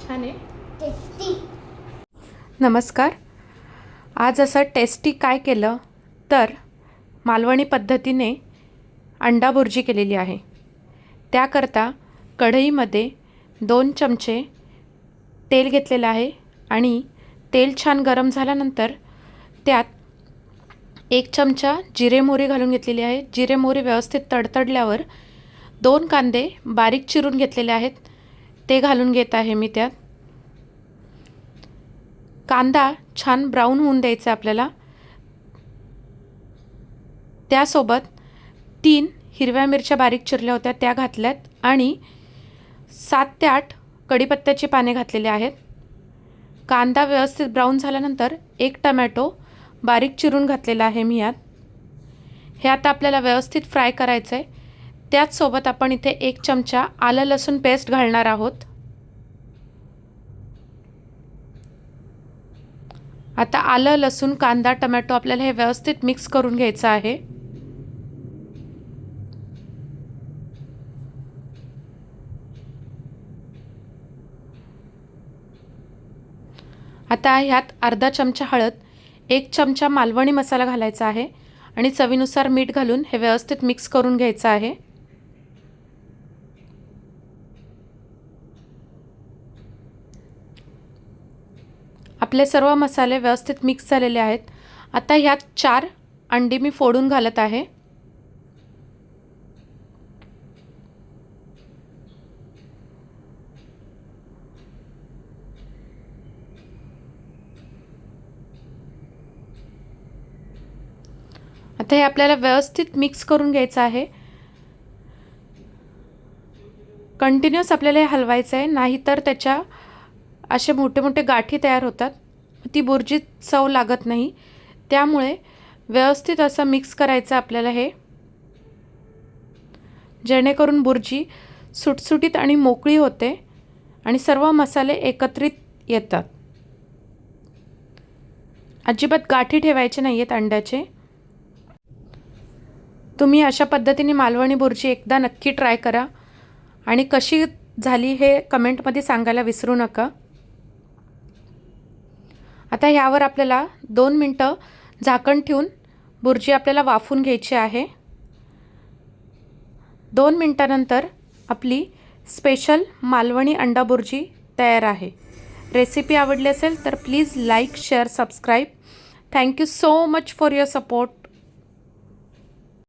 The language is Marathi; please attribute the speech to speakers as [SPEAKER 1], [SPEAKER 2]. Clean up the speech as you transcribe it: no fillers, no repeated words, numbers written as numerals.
[SPEAKER 1] छान आहे
[SPEAKER 2] टेस्टी।
[SPEAKER 1] नमस्कार। आज असं टेस्टी काय केलं तर मालवणी पद्धतीने अंडा भुर्जी केलेली आहे। त्याकरता कढईमध्ये 2 चमचे तेल घेतलेलं आहे आणि तेल छान गरम झाल्यानंतर त्यात 1 चमचा जिरे मोहरी घालून घेतलेली आहे। जिरे मोहरी व्यवस्थित तडतडल्यावर 2 कांदे बारीक चिरून घेतलेले आहेत, ते घालून घेत आहे मी त्यात। कांदा छान ब्राऊन होऊन द्यायचा आपल्याला। त्यासोबत 3 हिरव्या मिरच्या बारीक चिरल्या होत्या त्या घातल्यात आणि 7 ते 8 कढीपत्त्याची पाने घातलेली आहेत। कांदा व्यवस्थित ब्राऊन झाल्यानंतर 1 टोमॅटो बारीक चिरून घातलेला आहे मी यात। हे आता आपल्याला व्यवस्थित फ्राय करायचं आहे। त्याचसोबत आपण इथे 1 चमचा आलं लसूण पेस्ट घालणार आहोत। आता आलं लसूण कांदा टोमॅटो आपल्याला हे व्यवस्थित मिक्स करून घ्यायचं आहे। आता ह्यात अर्धा चमचा हळद, 1 चमचा मालवणी मसाला घालायचा आहे आणि चवीनुसार मीठ घालून हे व्यवस्थित मिक्स करून घ्यायचं आहे। आपले सर्व मसाले व्यवस्थित मिक्स झालेले आहेत। आता ह्यात 4 अंडी मी फोडून घालत आहे। आता हे आपल्याला व्यवस्थित मिक्स करून घ्यायचं आहे। कंटिन्यूअस आपल्याला हे हलवायचं आहे, नाहीतर त्याच्या असे मोठे मोठे गाठी तयार होतात, ती बुर्जी चव लागत नाही। त्यामुळे व्यवस्थित असं मिक्स करायचं आपल्याला हे, जेणेकरून बुर्जी सुटसुटीत आणि मोकळी होते आणि सर्व मसाले एकत्रित येतात। अजिबात गाठी ठेवायचे नाहीयेत अंड्याचे। तुम्ही अशा पद्धतीने मालवणी बुर्जी एकदा नक्की ट्राय करा आणि कशी झाली हे कमेंटमध्ये सांगायला विसरू नका। आता ह्यावर आपल्याला 2 मिनिटं झाकण ठेवून बुर्जी आपल्याला वाफून घ्यायची आहे। 2 मिनिटांनंतर आपली स्पेशल मालवणी अंडा बुर्जी तयार आहे। रेसिपी आवडली असेल तर please like share subscribe. Thank you so much for your support.